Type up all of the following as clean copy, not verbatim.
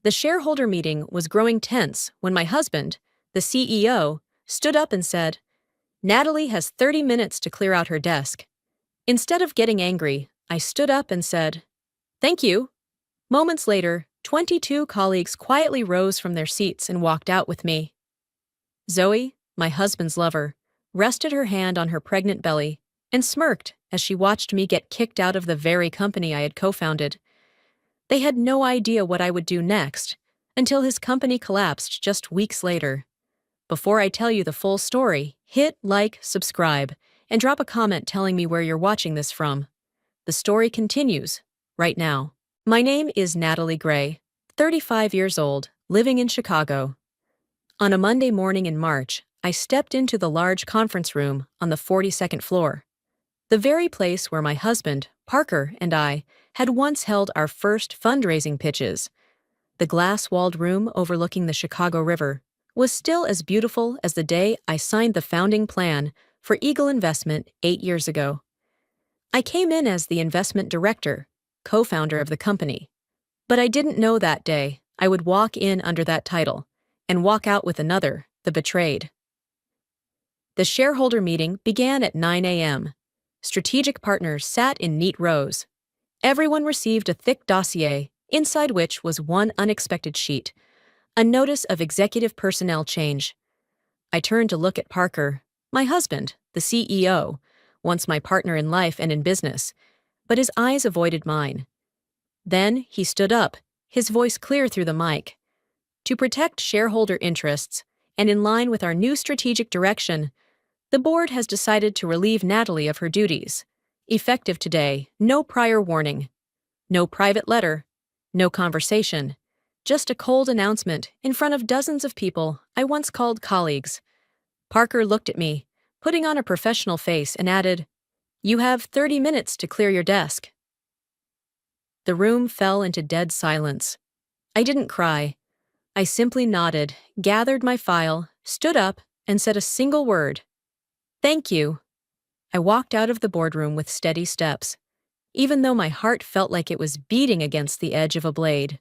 The shareholder meeting was growing tense when my husband, the CEO, stood up and said, "Natalie has 30 minutes to clear out her desk." Instead of getting angry, I stood up and said, "Thank you." Moments later, 22 colleagues quietly rose from their seats and walked out with me. Zoe, my husband's lover, rested her hand on her pregnant belly and smirked as she watched me get kicked out of the very company I had co-founded. They had no idea what I would do next until his company collapsed just weeks later. Before I tell you the full story, hit like, subscribe, and drop a comment telling me where you're watching this from. The story continues right now. My name is Natalie Gray, 35 years old, living in Chicago. On a Monday morning in March, I stepped into the large conference room on the 42nd floor, the very place where my husband, Parker, and I had once held our first fundraising pitches. The glass-walled room overlooking the Chicago River was still as beautiful as the day I signed the founding plan for Eagle Investment 8 years ago. I came in as the investment director, co-founder of the company. But I didn't know that day I would walk in under that title and walk out with another, the betrayed. The shareholder meeting began at 9 a.m. Strategic partners sat in neat rows. Everyone received a thick dossier, inside which was one unexpected sheet, a notice of executive personnel change. I turned to look at Parker, my husband, the CEO, once my partner in life and in business, but his eyes avoided mine. Then he stood up, his voice clear through the mic. To protect shareholder interests, and in line with our new strategic direction, the board has decided to relieve Natalie of her duties. Effective today, no prior warning. No private letter. No conversation. Just a cold announcement in front of dozens of people I once called colleagues. Parker looked at me, putting on a professional face, and added, "You have 30 minutes to clear your desk." The room fell into dead silence. I didn't cry. I simply nodded, gathered my file, stood up, and said a single word. "Thank you." I walked out of the boardroom with steady steps, even though my heart felt like it was beating against the edge of a blade.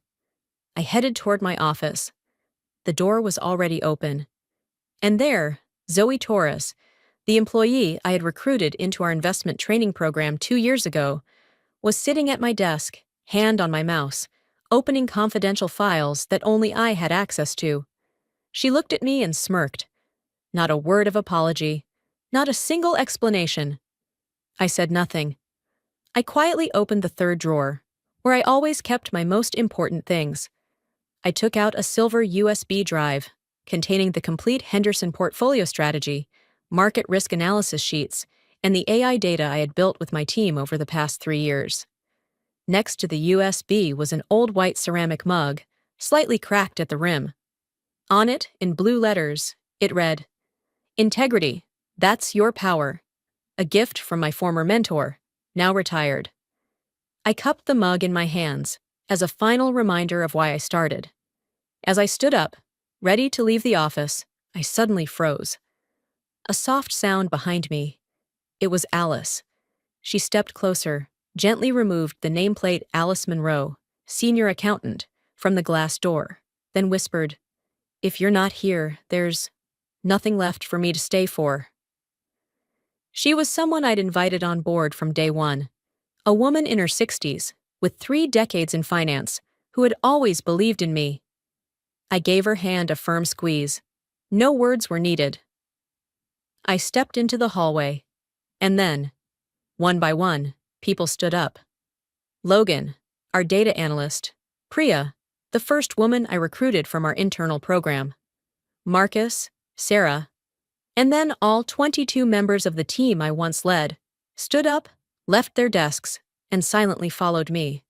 I headed toward my office. The door was already open. And there, Zoe Torres, the employee I had recruited into our investment training program 2 years ago, was sitting at my desk, hand on my mouse, opening confidential files that only I had access to. She looked at me and smirked. Not a word of apology. Not a single explanation. I said nothing. I quietly opened the third drawer, where I always kept my most important things. I took out a silver USB drive containing the complete Henderson portfolio strategy, market risk analysis sheets, and the AI data I had built with my team over the past 3 years. Next to the USB was an old white ceramic mug, slightly cracked at the rim. On it, in blue letters, it read, "Integrity. That's your power. A gift from my former mentor, now retired." I cupped the mug in my hands as a final reminder of why I started. As I stood up, ready to leave the office, I suddenly froze. A soft sound behind me. It was Alice. She stepped closer, gently removed the nameplate Alice Monroe, senior accountant, from the glass door, then whispered, "If you're not here, there's nothing left for me to stay for." She was someone I'd invited on board from day one, a woman in her 60s, with 3 decades in finance, who had always believed in me. I gave her hand a firm squeeze. No words were needed. I stepped into the hallway, and then, one by one, people stood up. Logan, our data analyst, Priya, the first woman I recruited from our internal program, Marcus, Sarah, and then all 22 members of the team I once led, stood up, left their desks, and silently followed me.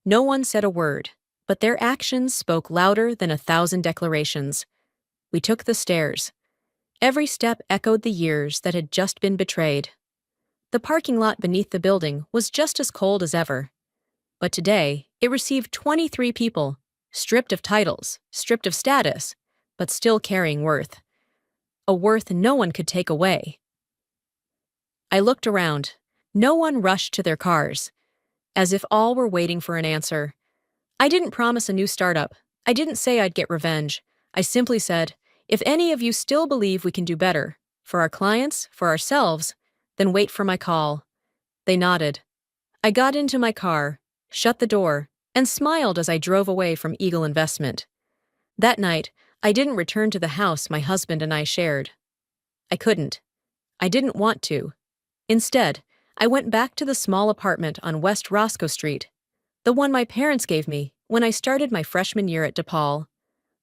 No one said a word, but their actions spoke louder than 1,000 declarations. We took the stairs. Every step echoed the years that had just been betrayed. The parking lot beneath the building was just as cold as ever. But today, it received 23 people, stripped of titles, stripped of status, but still carrying worth. A worth no one could take away. I looked around. No one rushed to their cars. As if all were waiting for an answer. I didn't promise a new startup. I didn't say I'd get revenge. I simply said, if any of you still believe we can do better, for our clients, for ourselves, then wait for my call. They nodded. I got into my car, shut the door, and smiled as I drove away from Eagle Investment. That night, I didn't return to the house my husband and I shared. I couldn't. I didn't want to. Instead, I went back to the small apartment on West Roscoe Street, the one my parents gave me when I started my freshman year at DePaul,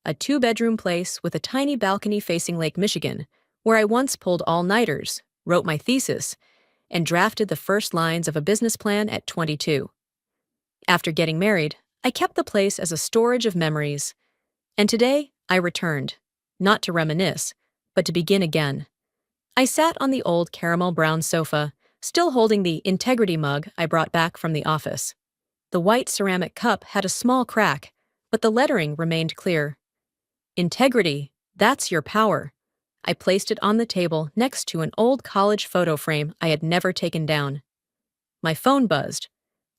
a two-bedroom place with a tiny balcony facing Lake Michigan, where I once pulled all-nighters, wrote my thesis, and drafted the first lines of a business plan at 22. After getting married, I kept the place as a storage of memories. And today, I returned, not to reminisce, but to begin again. I sat on the old caramel brown sofa, still holding the integrity mug I brought back from the office. The white ceramic cup had a small crack, but the lettering remained clear. Integrity, that's your power. I placed it on the table next to an old college photo frame I had never taken down. My phone buzzed.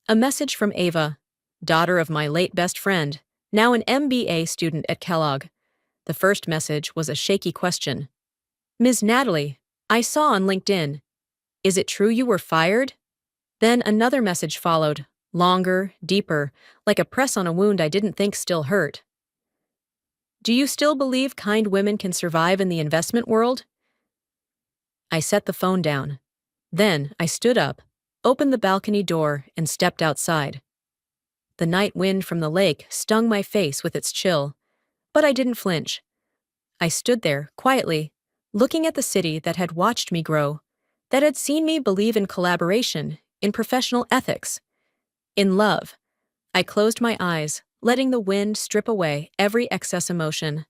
A message from Ava, daughter of my late best friend, now an MBA student at Kellogg. The first message was a shaky question. Ms. Natalie, I saw on LinkedIn. Is it true you were fired? Then another message followed, longer, deeper, like a press on a wound I didn't think still hurt. Do you still believe kind women can survive in the investment world? I set the phone down. Then I stood up, opened the balcony door, and stepped outside. The night wind from the lake stung my face with its chill, but I didn't flinch. I stood there, quietly, looking at the city that had watched me grow, that had seen me believe in collaboration, in professional ethics, in love. I closed my eyes, letting the wind strip away every excess emotion.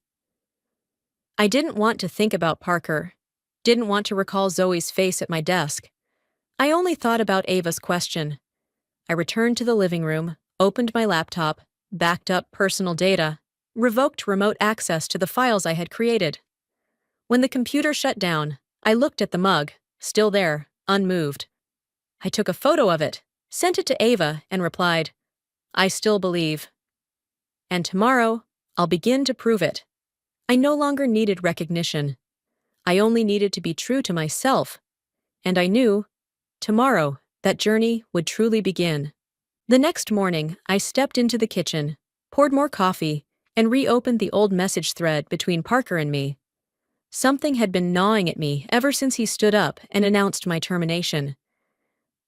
I didn't want to think about Parker, didn't want to recall Zoe's face at my desk. I only thought about Ava's question. I returned to the living room, opened my laptop, backed up personal data, revoked remote access to the files I had created. When the computer shut down, I looked at the mug, still there, unmoved. I took a photo of it, sent it to Ava, and replied, I still believe. And tomorrow, I'll begin to prove it. I no longer needed recognition. I only needed to be true to myself. And I knew, tomorrow, that journey would truly begin. The next morning, I stepped into the kitchen, poured more coffee, and reopened the old message thread between Parker and me. Something had been gnawing at me ever since he stood up and announced my termination.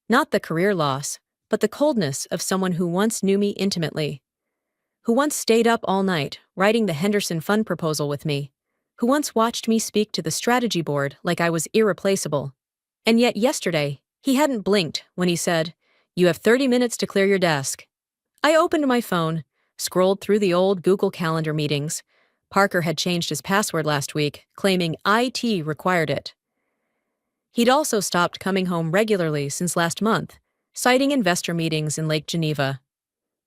Not the career loss, but the coldness of someone who once knew me intimately, who once stayed up all night writing the Henderson Fund proposal with me, who once watched me speak to the strategy board like I was irreplaceable. And yet yesterday, he hadn't blinked when he said, You have 30 minutes to clear your desk. I opened my phone, scrolled through the old Google Calendar meetings. Parker had changed his password last week, claiming IT required it. He'd also stopped coming home regularly since last month, citing investor meetings in Lake Geneva.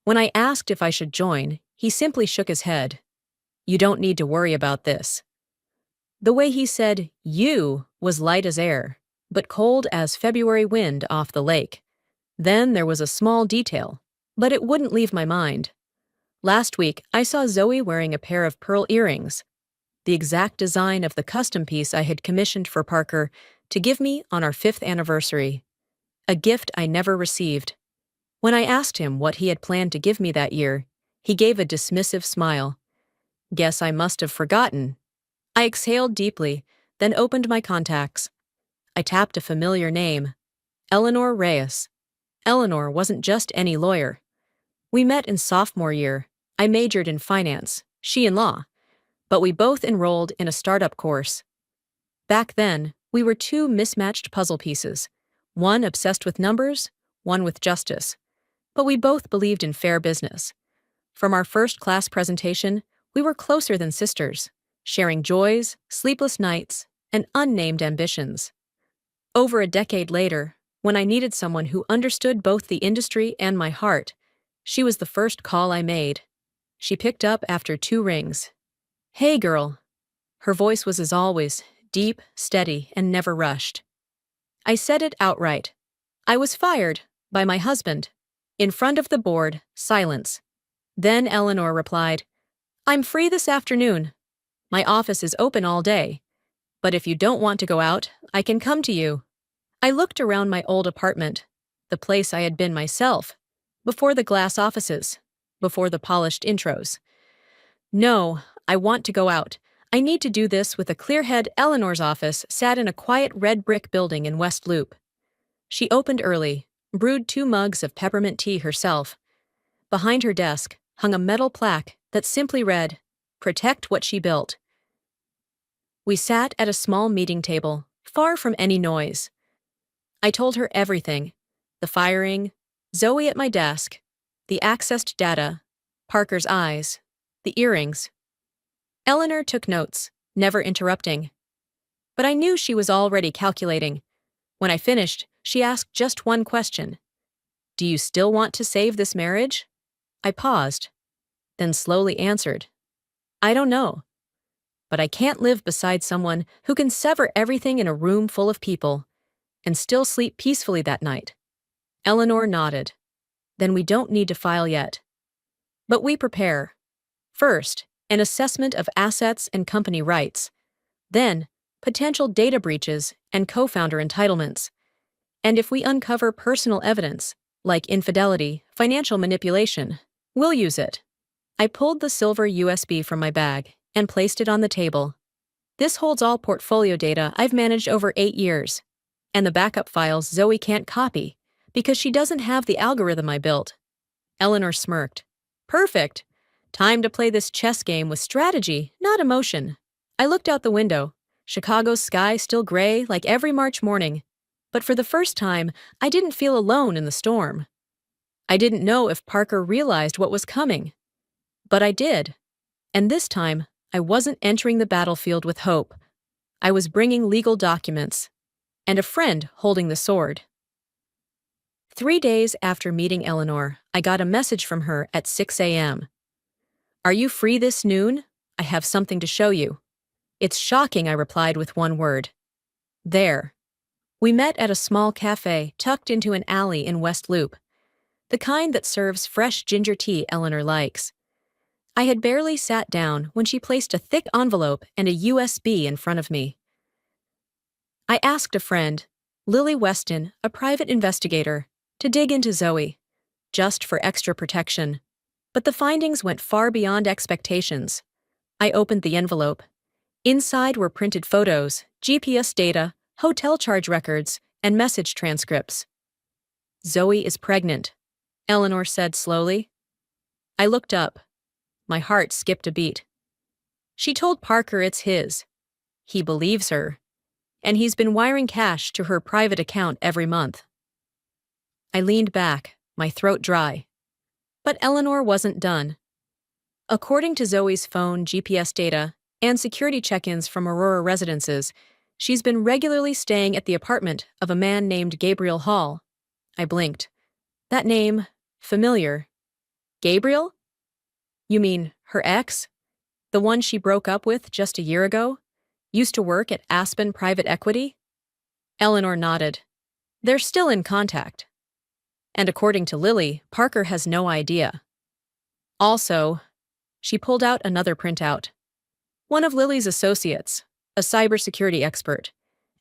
When I asked if I should join, he simply shook his head. You don't need to worry about this. The way he said you was light as air, but cold as February wind off the lake. Then there was a small detail, but it wouldn't leave my mind. Last week, I saw Zoe wearing a pair of pearl earrings, the exact design of the custom piece I had commissioned for Parker to give me on our 5th anniversary, a gift I never received. When I asked him what he had planned to give me that year, he gave a dismissive smile. Guess I must have forgotten. I exhaled deeply, then opened my contacts. I tapped a familiar name, Eleanor Reyes. Eleanor wasn't just any lawyer. We met in sophomore year. I majored in finance, she in law, but we both enrolled in a startup course. Back then, we were two mismatched puzzle pieces, one obsessed with numbers, one with justice. But we both believed in fair business. From our first class presentation, we were closer than sisters, sharing joys, sleepless nights, and unnamed ambitions. Over a decade later, when I needed someone who understood both the industry and my heart, she was the first call I made. She picked up after 2 rings. Hey, girl. Her voice was as always, deep, steady, and never rushed. I said it outright. I was fired by my husband. In front of the board, silence. Then Eleanor replied, "I'm free this afternoon. My office is open all day. But if you don't want to go out, I can come to you." I looked around my old apartment, the place I had been myself, before the glass offices, before the polished intros. No, I want to go out. I need to do this with a clear head. Eleanor's office sat in a quiet red brick building in West Loop. She opened early, brewed 2 mugs of peppermint tea herself. Behind her desk hung a metal plaque that simply read, "Protect what she built." We sat at a small meeting table, far from any noise. I told her everything: the firing, Zoe at my desk, the accessed data, Parker's eyes, the earrings. Eleanor took notes, never interrupting. But I knew she was already calculating. When I finished, she asked just one question. "Do you still want to save this marriage?" I paused, then slowly answered, "I don't know. But I can't live beside someone who can sever everything in a room full of people and still sleep peacefully that night." Eleanor nodded. "Then we don't need to file yet. But we prepare. First, an assessment of assets and company rights. Then, potential data breaches and co-founder entitlements. And if we uncover personal evidence, like infidelity, financial manipulation, we'll use it." I pulled the silver USB from my bag and placed it on the table. "This holds all portfolio data I've managed over 8 years. And the backup files Zoe can't copy, because she doesn't have the algorithm I built." Eleanor smirked. "Perfect. Time to play this chess game with strategy, not emotion." I looked out the window. Chicago's sky still gray like every March morning. But for the first time, I didn't feel alone in the storm. I didn't know if Parker realized what was coming. But I did. And this time, I wasn't entering the battlefield with hope. I was bringing legal documents and a friend holding the sword. 3 days after meeting Eleanor, I got a message from her at 6 a.m. "Are you free this noon? I have something to show you." "It's shocking," I replied with one word. "There." We met at a small cafe tucked into an alley in West Loop, the kind that serves fresh ginger tea Eleanor likes. I had barely sat down when she placed a thick envelope and a USB in front of me. I asked a friend, Lily Weston, a private investigator, to dig into Zoe, just for extra protection. But the findings went far beyond expectations. I opened the envelope. Inside were printed photos, GPS data, hotel charge records, and message transcripts. "Zoe is pregnant," Eleanor said slowly. I looked up. My heart skipped a beat. She told Parker it's his. He believes her. And he's been wiring cash to her private account every month. I leaned back, my throat dry. But Eleanor wasn't done. According to Zoe's phone, GPS data, and security check-ins from Aurora residences, she's been regularly staying at the apartment of a man named Gabriel Hall. I blinked. That name, familiar. Gabriel? You mean her ex? The one she broke up with just a year ago? Used to work at Aspen Private Equity? Eleanor nodded. They're still in contact. And according to Lily, Parker has no idea. Also, she pulled out another printout. One of Lily's associates, a cybersecurity expert,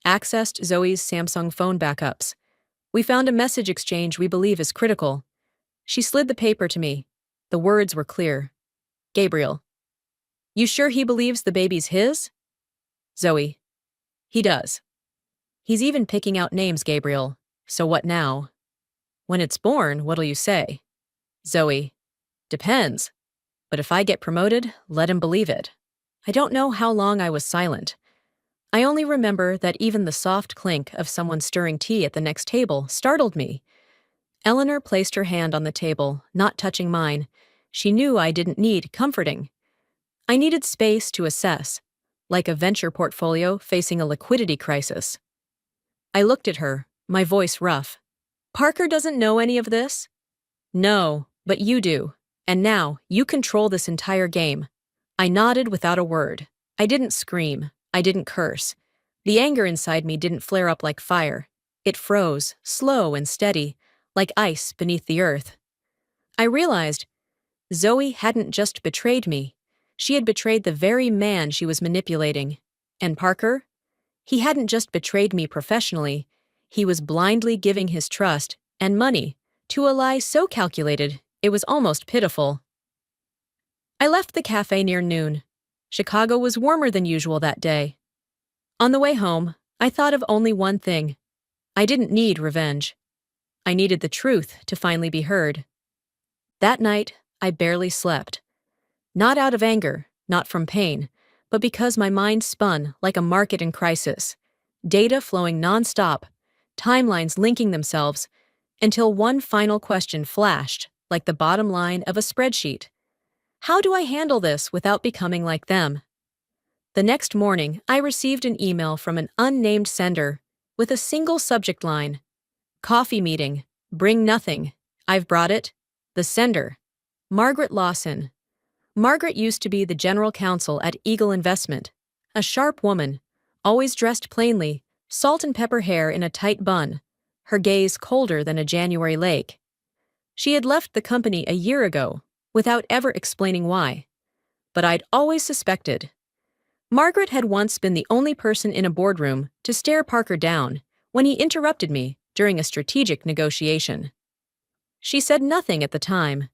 accessed Zoe's Samsung phone backups. We found a message exchange we believe is critical. She slid the paper to me. The words were clear. Gabriel. You sure he believes the baby's his? Zoe. He does. He's even picking out names, Gabriel. So what now? When it's born, what'll you say? Zoe. Depends. But if I get promoted, let him believe it. I don't know how long I was silent. I only remember that even the soft clink of someone stirring tea at the next table startled me. Eleanor placed her hand on the table, not touching mine. She knew I didn't need comforting. I needed space to assess, like a venture portfolio facing a liquidity crisis. I looked at her, my voice rough. Parker doesn't know any of this? No, but you do. And now, you control this entire game. I nodded without a word. I didn't scream. I didn't curse. The anger inside me didn't flare up like fire. It froze, slow and steady, like ice beneath the earth. I realized Zoe hadn't just betrayed me. She had betrayed the very man she was manipulating. And Parker? He hadn't just betrayed me professionally. He was blindly giving his trust and money to a lie so calculated it was almost pitiful. I left the cafe near noon. Chicago was warmer than usual that day. On the way home, I thought of only one thing. I didn't need revenge. I needed the truth to finally be heard. That night, I barely slept. Not out of anger, not from pain, but because my mind spun like a market in crisis. Data flowing nonstop, timelines linking themselves, until one final question flashed like the bottom line of a spreadsheet. How do I handle this without becoming like them? The next morning, I received an email from an unnamed sender with a single subject line. Coffee meeting. Bring nothing. I've brought it. The sender. Margaret Lawson. Margaret used to be the general counsel at Eagle Investment. A sharp woman, always dressed plainly, salt and pepper hair in a tight bun, her gaze colder than a January lake. She had left the company a year ago, without ever explaining why. But I'd always suspected. Margaret had once been the only person in a boardroom to stare Parker down when he interrupted me during a strategic negotiation. She said nothing at the time,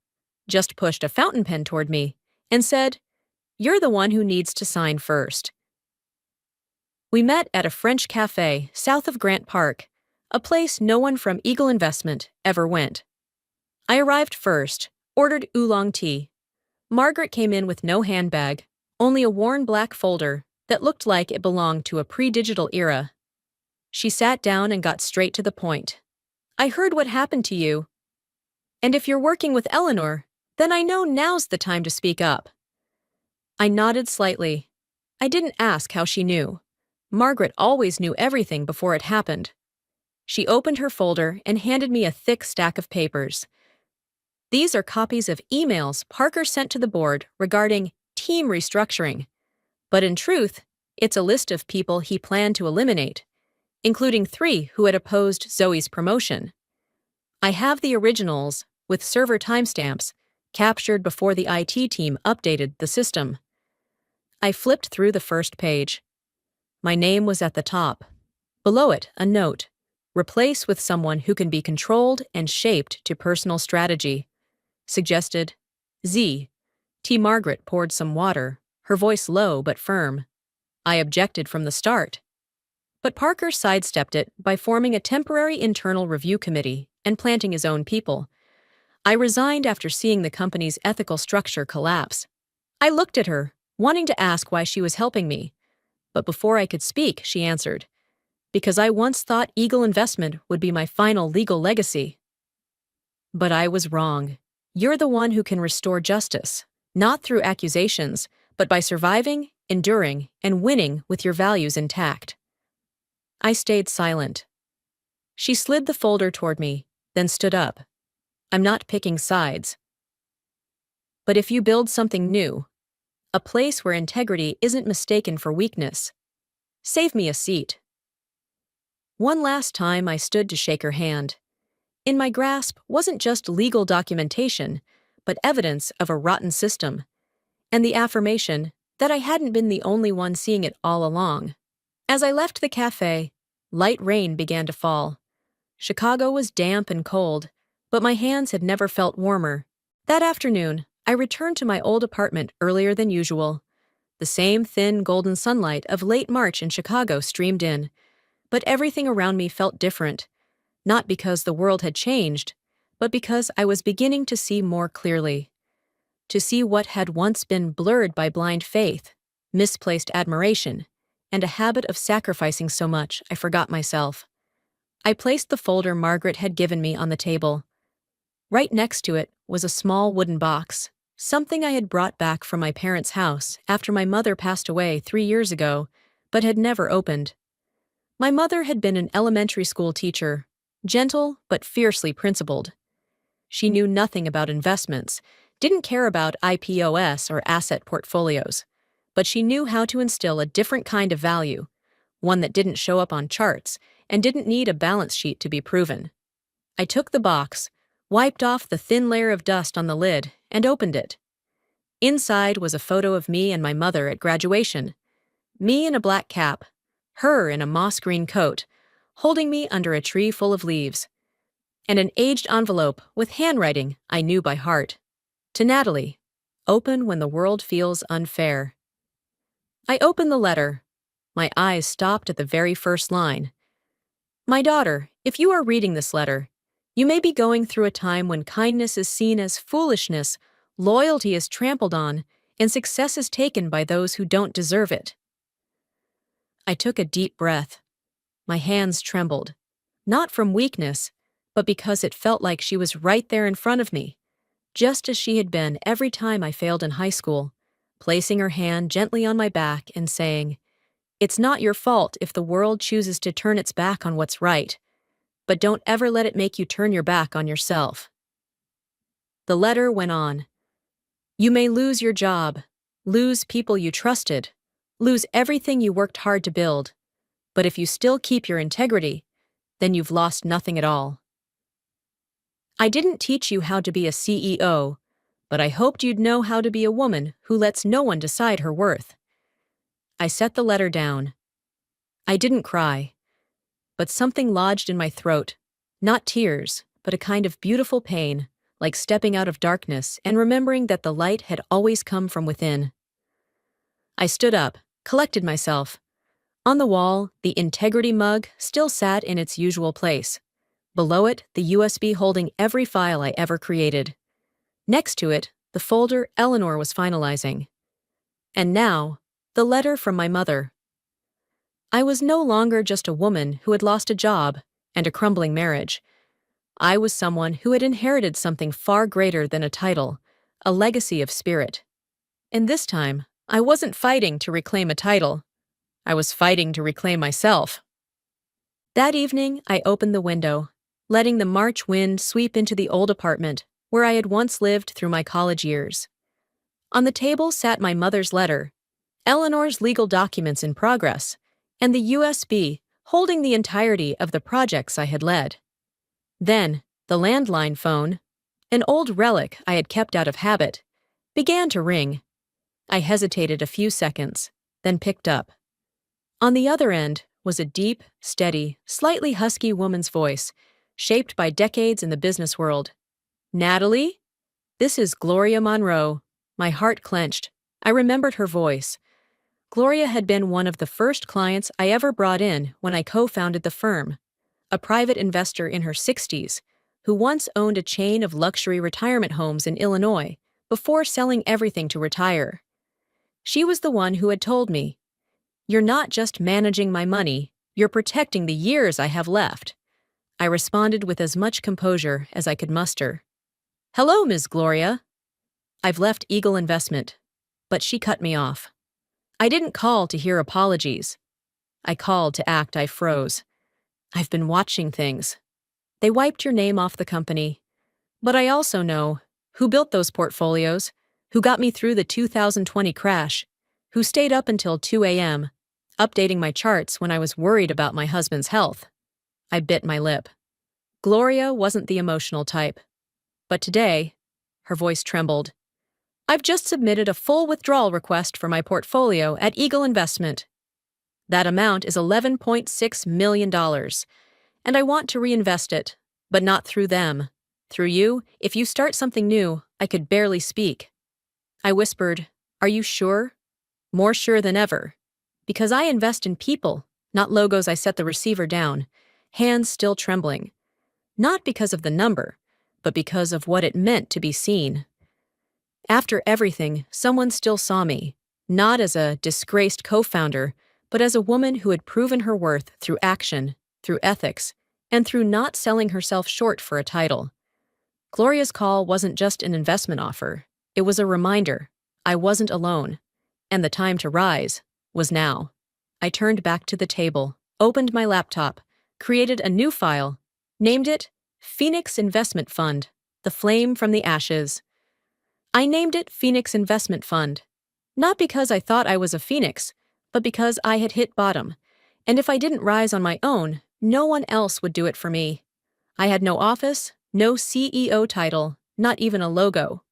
just pushed a fountain pen toward me and said, "You're the one who needs to sign first." We met at a French cafe south of Grant Park, a place no one from Eagle Investment ever went. I arrived first, ordered oolong tea. Margaret came in with no handbag, only a worn black folder that looked like it belonged to a pre-digital era. She sat down and got straight to the point. "I heard what happened to you. And if you're working with Eleanor, then I know now's the time to speak up." I nodded slightly. I didn't ask how she knew. Margaret always knew everything before it happened. She opened her folder and handed me a thick stack of papers. These are copies of emails Parker sent to the board regarding team restructuring. But in truth, it's a list of people he planned to eliminate, including 3 who had opposed Zoe's promotion. I have the originals, with server timestamps, captured before the IT team updated the system. I flipped through the first page. My name was at the top. Below it, a note. Replace with someone who can be controlled and shaped to personal strategy. Suggested, Z. T. Margaret poured some water, her voice low but firm. I objected from the start. But Parker sidestepped it by forming a temporary internal review committee and planting his own people. I resigned after seeing the company's ethical structure collapse. I looked at her, wanting to ask why she was helping me. But before I could speak, she answered, "Because I once thought Eagle Investment would be my final legal legacy." But I was wrong. You're the one who can restore justice, not through accusations, but by surviving, enduring, and winning with your values intact. I stayed silent. She slid the folder toward me, then stood up. "I'm not picking sides. But if you build something new, a place where integrity isn't mistaken for weakness, save me a seat." One last time I stood to shake her hand. In my grasp wasn't just legal documentation, but evidence of a rotten system, and the affirmation that I hadn't been the only one seeing it all along. As I left the cafe, light rain began to fall. Chicago was damp and cold, but my hands had never felt warmer. That afternoon, I returned to my old apartment earlier than usual. The same thin golden sunlight of late March in Chicago streamed in, but everything around me felt different, not because the world had changed, but because I was beginning to see more clearly. To see what had once been blurred by blind faith, misplaced admiration, and a habit of sacrificing so much I forgot myself. I placed the folder Margaret had given me on the table. Right next to it was a small wooden box, something I had brought back from my parents' house after my mother passed away 3 years ago, but had never opened. My mother had been an elementary school teacher, gentle but fiercely principled. She knew nothing about investments, didn't care about IPOS or asset portfolios, but she knew how to instill a different kind of value, one that didn't show up on charts and didn't need a balance sheet to be proven. I took the box, wiped off the thin layer of dust on the lid, and opened it. Inside was a photo of me and my mother at graduation. Me in a black cap, her in a moss green coat, holding me under a tree full of leaves, and an aged envelope with handwriting I knew by heart. To Natalie, open when the world feels unfair. I opened the letter. My eyes stopped at the very first line. My daughter, if you are reading this letter, you may be going through a time when kindness is seen as foolishness, loyalty is trampled on, and success is taken by those who don't deserve it. I took a deep breath. My hands trembled, not from weakness, but because it felt like she was right there in front of me, just as she had been every time I failed in high school, placing her hand gently on my back and saying, "It's not your fault if the world chooses to turn its back on what's right, but don't ever let it make you turn your back on yourself." The letter went on. You may lose your job, lose people you trusted, lose everything you worked hard to build, but if you still keep your integrity, then you've lost nothing at all. I didn't teach you how to be a CEO, but I hoped you'd know how to be a woman who lets no one decide her worth. I set the letter down. I didn't cry, but something lodged in my throat, not tears, but a kind of beautiful pain, like stepping out of darkness and remembering that the light had always come from within. I stood up, collected myself. On the wall, the integrity mug still sat in its usual place. Below it, the USB holding every file I ever created. Next to it, the folder Eleanor was finalizing. And now, the letter from my mother. I was no longer just a woman who had lost a job and a crumbling marriage. I was someone who had inherited something far greater than a title, a legacy of spirit. And this time, I wasn't fighting to reclaim a title. I was fighting to reclaim myself. That evening, I opened the window, letting the March wind sweep into the old apartment where I had once lived through my college years. On the table sat my mother's letter, Eleanor's legal documents in progress, and the USB holding the entirety of the projects I had led. Then, the landline phone, an old relic I had kept out of habit, began to ring. I hesitated a few seconds, then picked up. On the other end was a deep, steady, slightly husky woman's voice, shaped by decades in the business world. "Natalie? This is Gloria Monroe." My heart clenched. I remembered her voice. Gloria had been one of the first clients I ever brought in when I co-founded the firm, a private investor in her 60s, who once owned a chain of luxury retirement homes in Illinois before selling everything to retire. She was the one who had told me, "You're not just managing my money, you're protecting the years I have left." I responded with as much composure as I could muster. "Hello, Ms. Gloria. I've left Eagle Investment." But she cut me off. I didn't call to hear apologies. I called to act. I froze. "I've been watching things. They wiped your name off the company. But I also know who built those portfolios, who got me through the 2020 crash, who stayed up until 2 a.m., updating my charts when I was worried about my husband's health." I bit my lip. Gloria wasn't the emotional type. But today, her voice trembled, "I've just submitted a full withdrawal request for my portfolio at Eagle Investment. That amount is $11.6 million, and I want to reinvest it, but not through them. Through you, if you start something new." I could barely speak. I whispered, "Are you sure?" More sure than ever. "Because I invest in people, not logos." I set the receiver down, hands still trembling. Not because of the number, but because of what it meant to be seen. After everything, someone still saw me, not as a disgraced co-founder, but as a woman who had proven her worth through action, through ethics, and through not selling herself short for a title. Gloria's call wasn't just an investment offer. It was a reminder I wasn't alone, and the time to rise was now. I turned back to the table, opened my laptop, created a new file, named it Phoenix Investment Fund, the flame from the ashes. I named it Phoenix Investment Fund, not because I thought I was a phoenix, but because I had hit bottom, and if I didn't rise on my own, no one else would do it for me. I had no office, No CEO title, not even a logo.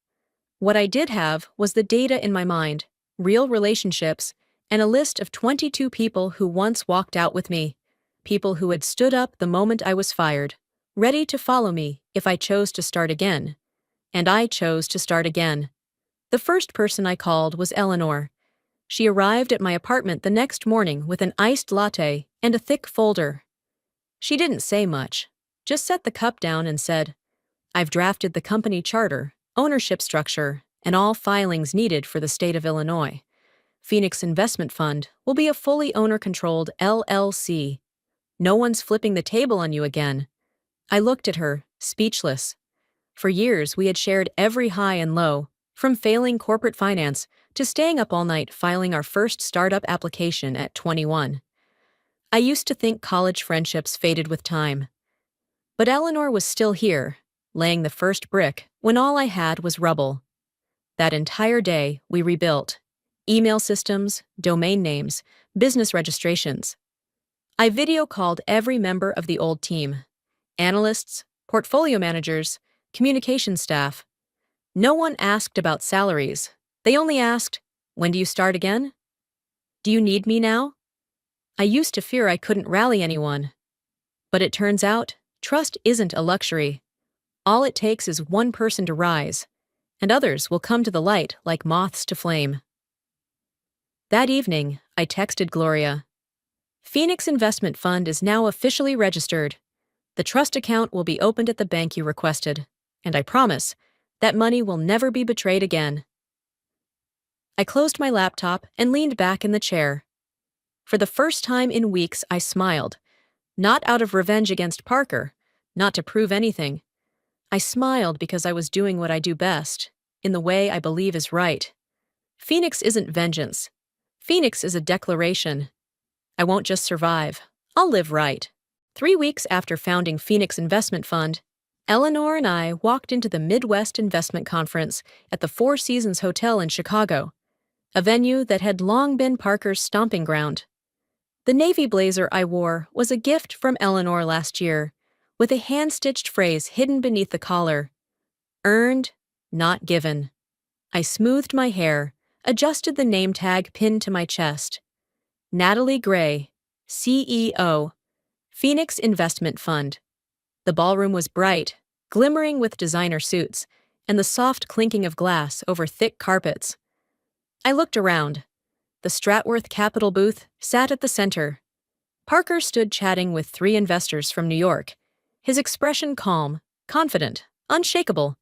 What I did have was the data in my mind, real relationships, and a list of 22 people who once walked out with me. People who had stood up the moment I was fired, ready to follow me if I chose to start again. And I chose to start again. The first person I called was Eleanor. She arrived at my apartment the next morning with an iced latte and a thick folder. She didn't say much, just set the cup down and said, "I've drafted the company charter, ownership structure, and all filings needed for the state of Illinois. Phoenix Investment Fund will be a fully owner-controlled LLC. No one's flipping the table on you again." I looked at her, speechless. For years, we had shared every high and low, from failing corporate finance to staying up all night filing our first startup application at 21. I used to think college friendships faded with time. But Eleanor was still here, laying the first brick when all I had was rubble. That entire day, we rebuilt email systems, domain names, business registrations. I video called every member of the old team: analysts, portfolio managers, communication staff. No one asked about salaries. They only asked, "When do you start again? Do you need me now?" I used to fear I couldn't rally anyone. But it turns out, trust isn't a luxury. All it takes is one person to rise, and others will come to the light like moths to flame. That evening, I texted Gloria. "Phoenix Investment Fund is now officially registered. The trust account will be opened at the bank you requested, and I promise that money will never be betrayed again." I closed my laptop and leaned back in the chair. For the first time in weeks, I smiled. Not out of revenge against Parker, not to prove anything. I smiled because I was doing what I do best, in the way I believe is right. Phoenix isn't vengeance. Phoenix is a declaration. I won't just survive. I'll live right. 3 weeks after founding Phoenix Investment Fund, Eleanor and I walked into the Midwest Investment Conference at the Four Seasons Hotel in Chicago, a venue that had long been Parker's stomping ground. The navy blazer I wore was a gift from Eleanor last year, with a hand-stitched phrase hidden beneath the collar: "Earned, not given." I smoothed my hair, adjusted the name tag pinned to my chest. Natalie Gray, CEO, Phoenix Investment Fund. The ballroom was bright, glimmering with designer suits, and the soft clinking of glass over thick carpets. I looked around. The Stratworth Capital booth sat at the center. Parker stood chatting with 3 investors from New York, his expression calm, confident, unshakable,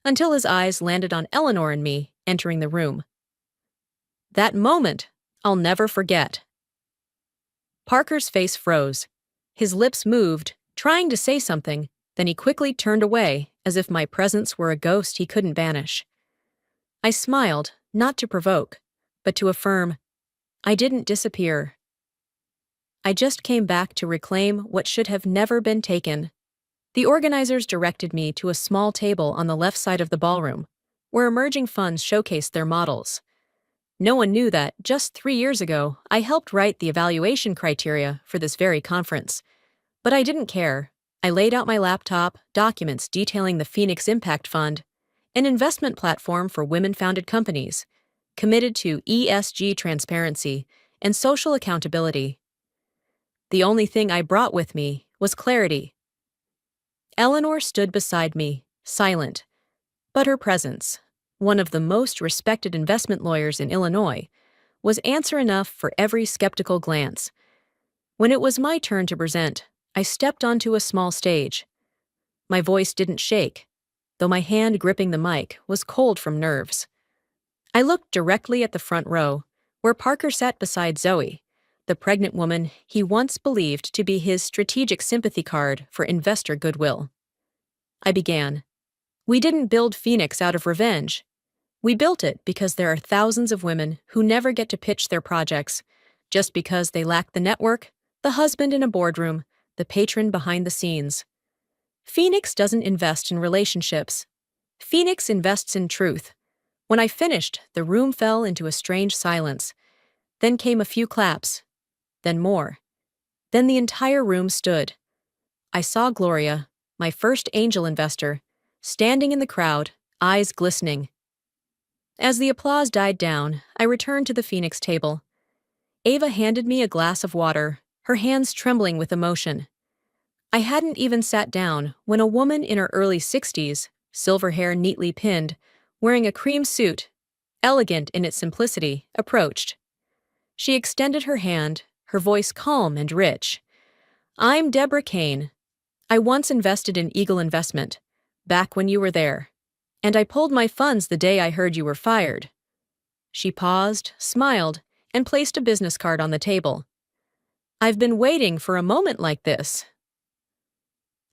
until his eyes landed on Eleanor and me entering the room. That moment, I'll never forget. Parker's face froze. His lips moved, trying to say something, then he quickly turned away as if my presence were a ghost he couldn't banish. I smiled, not to provoke, but to affirm, I didn't disappear. I just came back to reclaim what should have never been taken. The organizers directed me to a small table on the left side of the ballroom, where emerging funds showcased their models. No one knew that, just 3 years ago, I helped write the evaluation criteria for this very conference. But I didn't care. I laid out my laptop, documents detailing the Phoenix Impact Fund, an investment platform for women-founded companies, committed to ESG transparency and social accountability. The only thing I brought with me was clarity. Eleanor stood beside me, silent, but her presence, one of the most respected investment lawyers in Illinois, was answer enough for every skeptical glance. When it was my turn to present, I stepped onto a small stage. My voice didn't shake, though my hand gripping the mic was cold from nerves. I looked directly at the front row, where Parker sat beside Zoe, the pregnant woman he once believed to be his strategic sympathy card for investor goodwill. I began. We didn't build Phoenix out of revenge. We built it because there are thousands of women who never get to pitch their projects, just because they lack the network, the husband in a boardroom, the patron behind the scenes. Phoenix doesn't invest in relationships. Phoenix invests in truth. When I finished, the room fell into a strange silence. Then came a few claps. Then more. Then the entire room stood. I saw Gloria, my first angel investor, standing in the crowd, eyes glistening. As the applause died down, I returned to the Phoenix table. Ava handed me a glass of water, her hands trembling with emotion. I hadn't even sat down when a woman in her early 60s, silver hair neatly pinned, wearing a cream suit, elegant in its simplicity, approached. She extended her hand, her voice calm and rich. "I'm Deborah Kane. I once invested in Eagle Investment, back when you were there. And I pulled my funds the day I heard you were fired." She paused, smiled, and placed a business card on the table. "I've been waiting for a moment like this."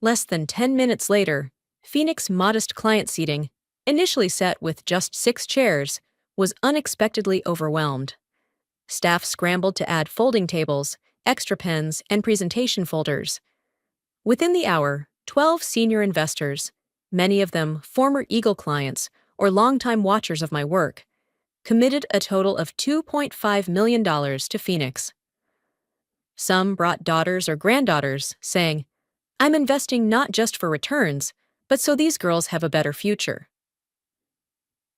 Less than 10 minutes later, Phoenix modest client seating, initially set with just 6 chairs, was unexpectedly overwhelmed. Staff scrambled to add folding tables, extra pens, and presentation folders. Within the hour, 12 senior investors, many of them former Eagle clients or longtime watchers of my work, committed a total of $2.5 million to Phoenix. Some brought daughters or granddaughters, saying, "I'm investing not just for returns, but so these girls have a better future."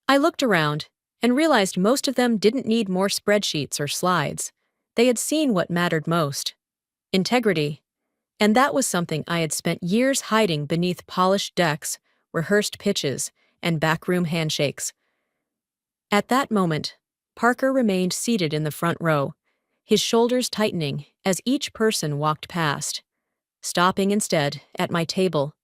I looked around and realized most of them didn't need more spreadsheets or slides. They had seen what mattered most: integrity. And that was something I had spent years hiding beneath polished decks, rehearsed pitches, and backroom handshakes. At that moment, Parker remained seated in the front row, his shoulders tightening as each person walked past, stopping instead at my table.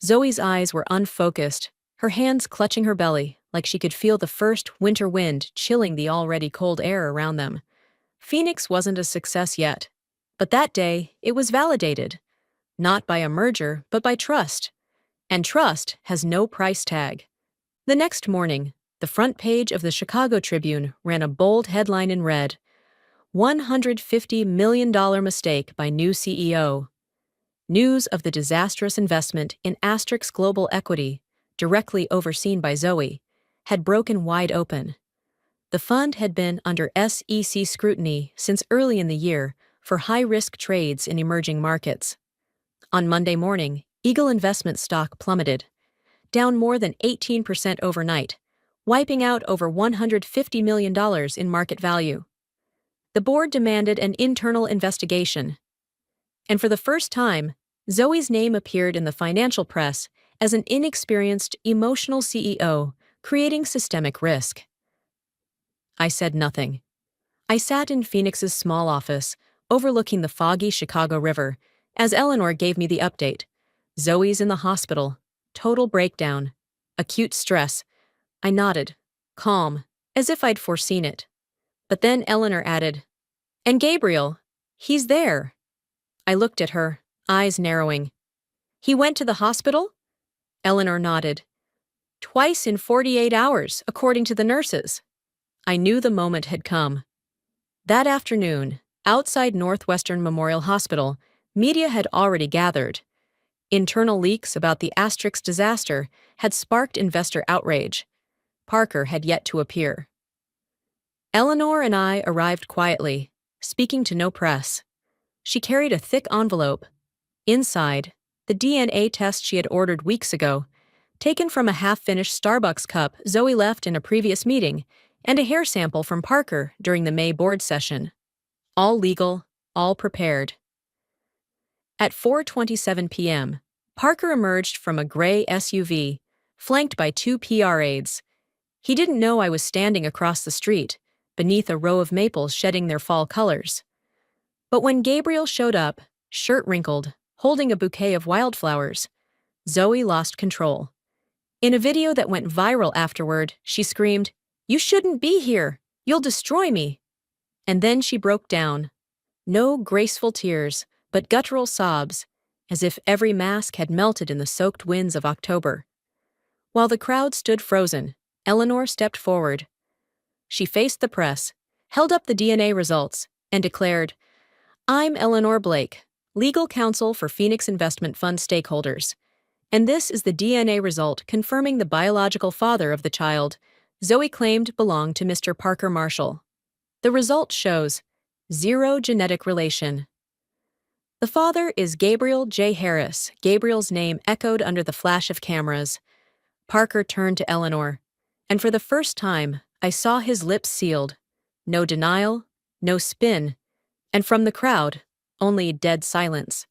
Zoe's eyes were unfocused, her hands clutching her belly like she could feel the first winter wind chilling the already cold air around them. Phoenix wasn't a success yet. But that day, it was validated, not by a merger, but by trust. And trust has no price tag. The next morning, the front page of the Chicago Tribune ran a bold headline in red: $150 million mistake by new CEO. News of the disastrous investment in Asterix Global Equity, directly overseen by Zoe, had broken wide open. The fund had been under SEC scrutiny since early in the year for high-risk trades in emerging markets. On Monday morning, Eagle Investment stock plummeted, down more than 18% overnight, wiping out over $150 million in market value. The board demanded an internal investigation. And for the first time, Zoe's name appeared in the financial press as an inexperienced, emotional CEO creating systemic risk. I said nothing. I sat in Phoenix's small office, overlooking the foggy Chicago River, as Eleanor gave me the update. "Zoe's in the hospital. Total breakdown. Acute stress." I nodded, calm, as if I'd foreseen it. But then Eleanor added, "And Gabriel, he's there." I looked at her, eyes narrowing. "He went to the hospital?" Eleanor nodded. "Twice in 48 hours, according to the nurses." I knew the moment had come. That afternoon, outside Northwestern Memorial Hospital, media had already gathered. Internal leaks about the Asterix disaster had sparked investor outrage. Parker had yet to appear. Eleanor and I arrived quietly, speaking to no press. She carried a thick envelope. Inside, the DNA test she had ordered weeks ago, taken from a half-finished Starbucks cup Zoe left in a previous meeting, and a hair sample from Parker during the May board session. All legal, all prepared. At 4:27 p.m., Parker emerged from a gray SUV, flanked by 2 PR aides. He didn't know I was standing across the street, beneath a row of maples shedding their fall colors. But when Gabriel showed up, shirt wrinkled, holding a bouquet of wildflowers, Zoe lost control. In a video that went viral afterward, she screamed, "You shouldn't be here! You'll destroy me!" And then she broke down. No graceful tears, but guttural sobs, as if every mask had melted in the soaked winds of October. While the crowd stood frozen, Eleanor stepped forward. She faced the press, held up the DNA results, and declared, "I'm Eleanor Blake, legal counsel for Phoenix Investment Fund stakeholders. And this is the DNA result confirming the biological father of the child Zoe claimed belonged to Mr. Parker Marshall. The result shows 0 genetic relation." The father is Gabriel J. Harris. Gabriel's name echoed under the flash of cameras. Parker turned to Eleanor, and for the first time, I saw his lips sealed. No denial, no spin, and from the crowd, only dead silence.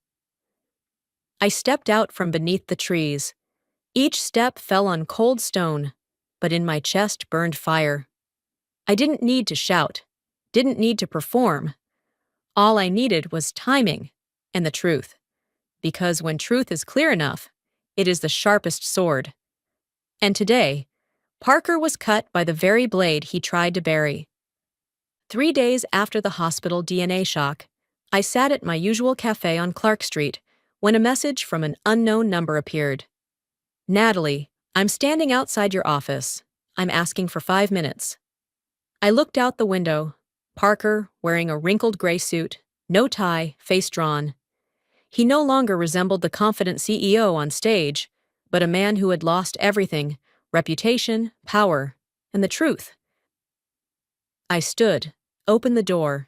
I stepped out from beneath the trees. Each step fell on cold stone, but in my chest burned fire. I didn't need to shout, didn't need to perform. All I needed was timing and the truth. Because when truth is clear enough, it is the sharpest sword. And today, Parker was cut by the very blade he tried to bury. 3 days after the hospital DNA shock, I sat at my usual cafe on Clark Street when a message from an unknown number appeared. Natalie, I'm standing outside your office. I'm asking for 5 minutes. I looked out the window. Parker, wearing a wrinkled gray suit, no tie, face drawn. He no longer resembled the confident CEO on stage, but a man who had lost everything: reputation, power, and the truth. I stood, opened the door.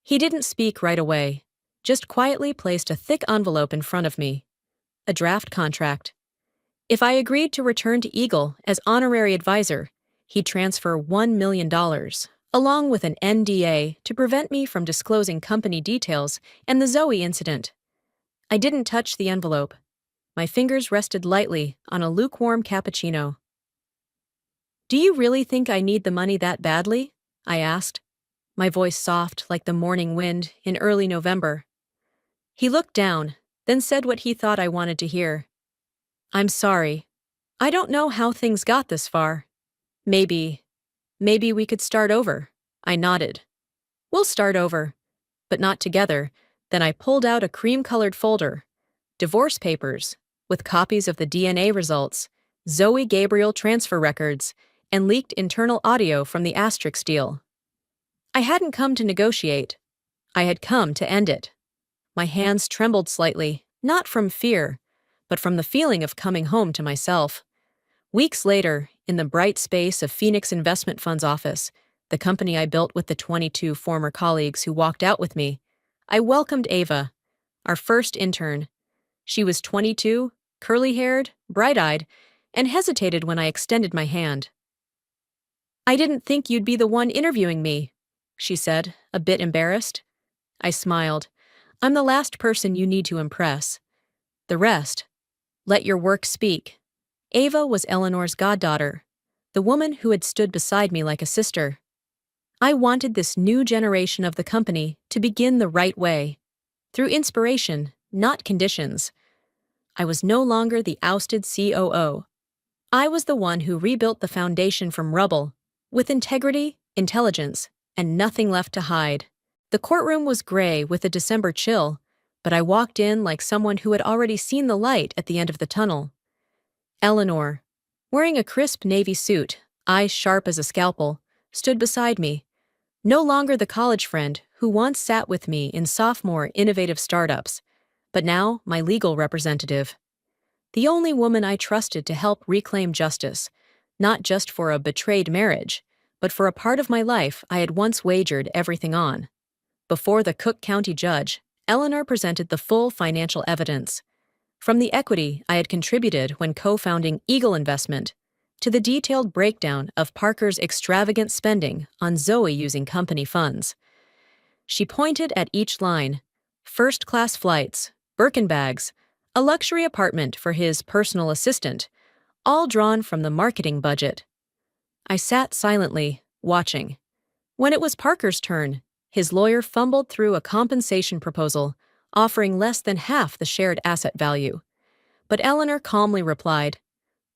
He didn't speak right away, just quietly placed a thick envelope in front of me. A draft contract. If I agreed to return to Eagle as honorary advisor, he'd transfer $1 million, along with an NDA to prevent me from disclosing company details and the Zoe incident. I didn't touch the envelope. My fingers rested lightly on a lukewarm cappuccino. Do you really think I need the money that badly? I asked, my voice soft like the morning wind in early November. He looked down, then said what he thought I wanted to hear. I'm sorry. I don't know how things got this far. Maybe we could start over. I nodded. We'll start over, but not together. Then I pulled out a cream-colored folder. Divorce papers, with copies of the DNA results, Zoe Gabriel transfer records, and leaked internal audio from the Asterix deal. I hadn't come to negotiate. I had come to end it. My hands trembled slightly, not from fear, but from the feeling of coming home to myself. Weeks later, in the bright space of Phoenix Investment Fund's office, the company I built with the 22 former colleagues who walked out with me, I welcomed Ava, our first intern. She was 22, curly-haired, bright-eyed, and hesitated when I extended my hand. I didn't think you'd be the one interviewing me, she said, a bit embarrassed. I smiled. I'm the last person you need to impress. The rest, let your work speak. Ava was Eleanor's goddaughter, the woman who had stood beside me like a sister. I wanted this new generation of the company to begin the right way, through inspiration, not conditions. I was no longer the ousted COO. I was the one who rebuilt the foundation from rubble, with integrity, intelligence, and nothing left to hide. The courtroom was gray with a December chill, but I walked in like someone who had already seen the light at the end of the tunnel. Eleanor, wearing a crisp navy suit, eyes sharp as a scalpel, stood beside me. No longer the college friend who once sat with me in sophomore innovative startups, but now my legal representative. The only woman I trusted to help reclaim justice, not just for a betrayed marriage, but for a part of my life I had once wagered everything on. Before the Cook County judge, Eleanor presented the full financial evidence. From the equity I had contributed when co-founding Eagle Investment, to the detailed breakdown of Parker's extravagant spending on Zoe using company funds. She pointed at each line: first-class flights, Birkin bags, a luxury apartment for his personal assistant, all drawn from the marketing budget. I sat silently, watching. When it was Parker's turn, his lawyer fumbled through a compensation proposal, offering less than half the shared asset value. But Eleanor calmly replied,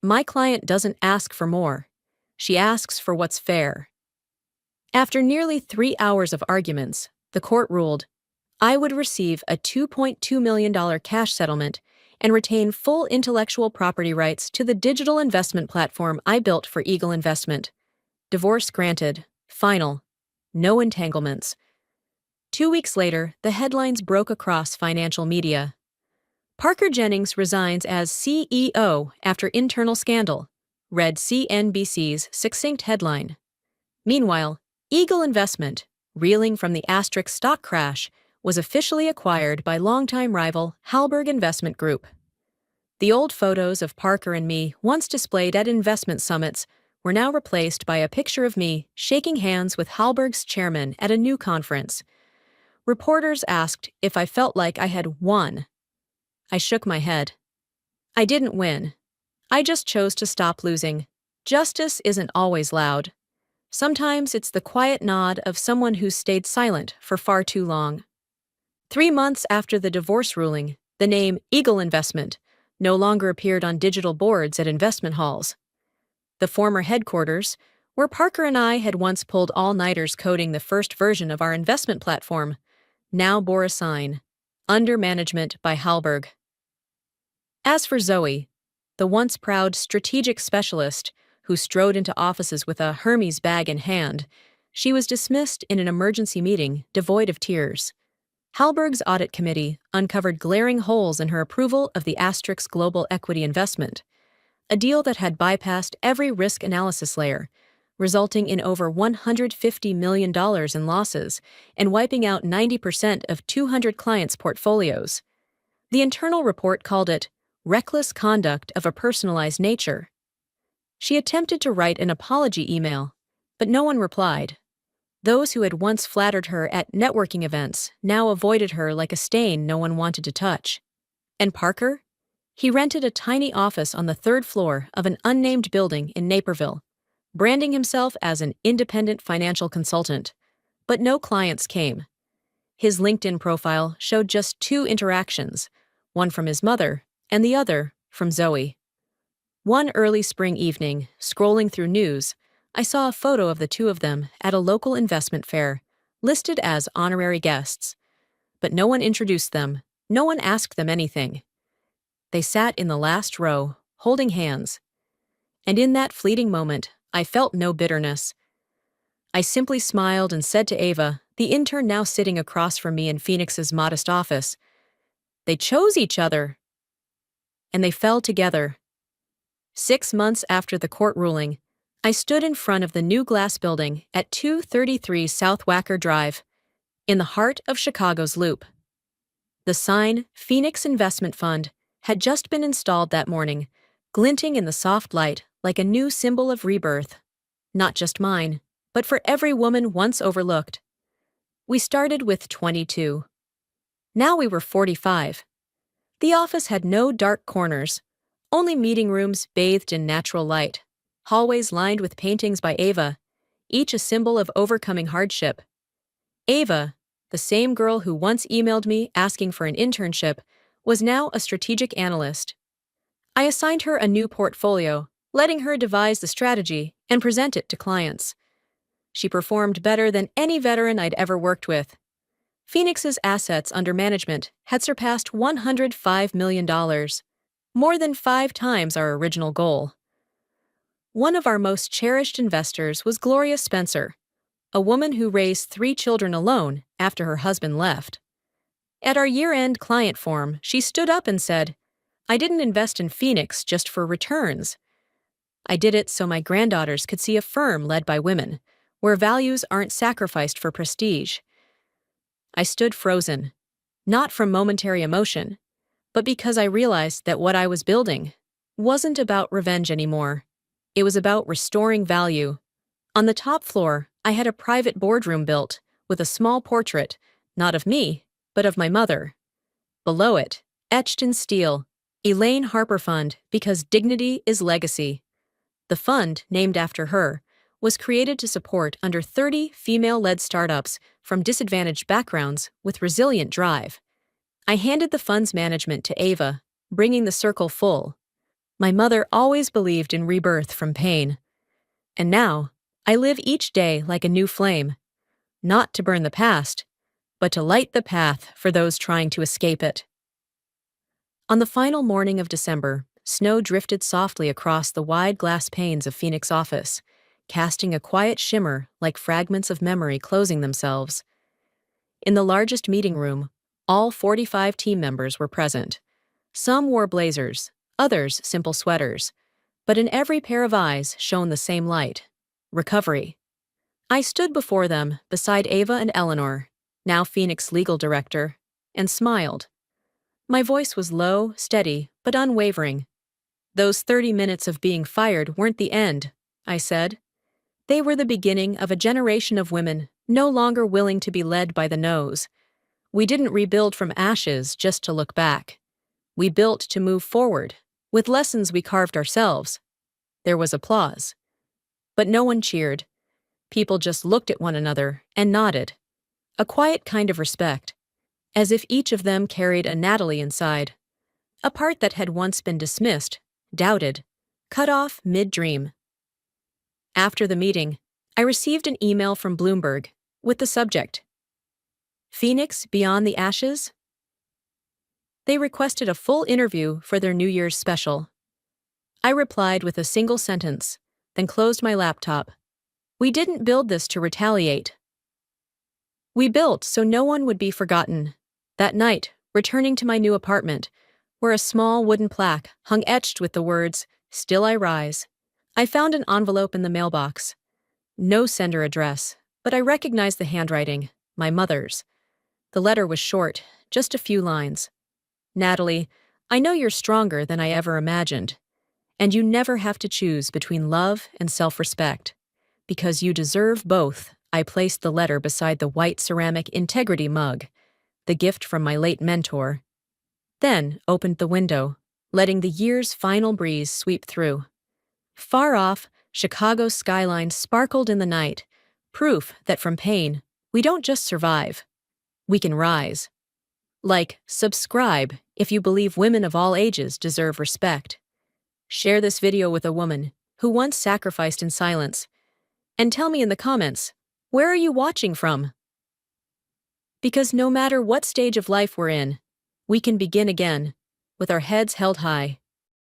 "My client doesn't ask for more. She asks for what's fair." After nearly 3 hours of arguments, the court ruled I would receive a $2.2 million cash settlement and retain full intellectual property rights to the digital investment platform I built for Eagle Investment. Divorce granted. Final. No entanglements. 2 weeks later, the headlines broke across financial media. Parker Jennings resigns as CEO after internal scandal, read CNBC's succinct headline. Meanwhile, Eagle Investment, reeling from the Asterix stock crash, was officially acquired by longtime rival Halberg Investment Group. The old photos of Parker and me, once displayed at investment summits, were now replaced by a picture of me shaking hands with Halberg's chairman at a new conference. Reporters asked if I felt like I had won. I shook my head. I didn't win. I just chose to stop losing. Justice isn't always loud. Sometimes it's the quiet nod of someone who's stayed silent for far too long. 3 months after the divorce ruling, the name Eagle Investment no longer appeared on digital boards at investment halls. The former headquarters, where Parker and I had once pulled all-nighters coding the first version of our investment platform, now bore a sign, Under Management by Halberg. As for Zoe, the once proud strategic specialist who strode into offices with a Hermes bag in hand, she was dismissed in an emergency meeting devoid of tears. Halberg's audit committee uncovered glaring holes in her approval of the Asterix Global Equity Investment, a deal that had bypassed every risk analysis layer, resulting in over $150 million in losses and wiping out 90% of 200 clients' portfolios. The internal report called it reckless conduct of a personalized nature. She attempted to write an apology email, but no one replied. Those who had once flattered her at networking events now avoided her like a stain no one wanted to touch. And Parker? He rented a tiny office on the 3rd floor of an unnamed building in Naperville, branding himself as an independent financial consultant. But no clients came. His LinkedIn profile showed just 2 interactions, one from his mother and the other from Zoe. One early spring evening, scrolling through news, I saw a photo of the two of them at a local investment fair, listed as honorary guests. But no one introduced them, no one asked them anything. They sat in the last row, holding hands. And in that fleeting moment, I felt no bitterness. I simply smiled and said to Ava, the intern now sitting across from me in Phoenix's modest office, "They chose each other." And they fell together. 6 months after the court ruling, I stood in front of the new glass building at 233 South Wacker Drive, in the heart of Chicago's Loop. The sign, Phoenix Investment Fund, had just been installed that morning, glinting in the soft light like a new symbol of rebirth. Not just mine, but for every woman once overlooked. We started with 22. Now we were 45. The office had no dark corners, only meeting rooms bathed in natural light, hallways lined with paintings by Ava, each a symbol of overcoming hardship. Ava, the same girl who once emailed me asking for an internship, was now a strategic analyst. I assigned her a new portfolio, letting her devise the strategy and present it to clients. She performed better than any veteran I'd ever worked with. Phoenix's assets under management had surpassed $105 million, more than 5 times our original goal. One of our most cherished investors was Gloria Spencer, a woman who raised 3 children alone after her husband left. At our year-end client forum, she stood up and said, "I didn't invest in Phoenix just for returns. I did it so my granddaughters could see a firm led by women, where values aren't sacrificed for prestige." I stood frozen, not from momentary emotion, but because I realized that what I was building wasn't about revenge anymore. It was about restoring value. On the top floor, I had a private boardroom built, with a small portrait, not of me, but of my mother. Below it, etched in steel, Elaine Harper Fund, because dignity is legacy. The fund, named after her, was created to support under 30 female-led startups from disadvantaged backgrounds with resilient drive. I handed the fund's management to Ava, bringing the circle full. My mother always believed in rebirth from pain. And now, I live each day like a new flame, not to burn the past, but to light the path for those trying to escape it. On the final morning of December, snow drifted softly across the wide glass panes of Phoenix office, casting a quiet shimmer like fragments of memory closing themselves. In the largest meeting room, all 45 team members were present. Some wore blazers, others simple sweaters, but in every pair of eyes shone the same light: recovery. I stood before them, beside Ava and Eleanor, now Phoenix legal director, and smiled. My voice was low, steady, but unwavering. "Those 30 minutes of being fired weren't the end," I said. "They were the beginning of a generation of women no longer willing to be led by the nose. We didn't rebuild from ashes just to look back. We built to move forward, with lessons we carved ourselves." There was applause. But no one cheered. People just looked at one another and nodded. A quiet kind of respect, as if each of them carried a Natalie inside. A part that had once been dismissed, doubted, cut off mid-dream. After the meeting, I received an email from Bloomberg with the subject, "Phoenix Beyond the Ashes?" They requested a full interview for their New Year's special. I replied with a single sentence, then closed my laptop. We didn't build this to retaliate. We built so no one would be forgotten. That night, returning to my new apartment, where a small wooden plaque hung etched with the words, "Still I Rise," I found an envelope in the mailbox. No sender address, but I recognized the handwriting, my mother's. The letter was short, just a few lines. "Natalie, I know you're stronger than I ever imagined. And you never have to choose between love and self-respect. Because you deserve both, I placed the letter beside the white ceramic integrity mug, the gift from my late mentor. Then opened the window, letting the year's final breeze sweep through. Far off, Chicago's skyline sparkled in the night, proof that from pain, we don't just survive. We can rise. Like, subscribe if you believe women of all ages deserve respect. Share this video with a woman who once sacrificed in silence. And tell me in the comments, where are you watching from? Because no matter what stage of life we're in, we can begin again, with our heads held high.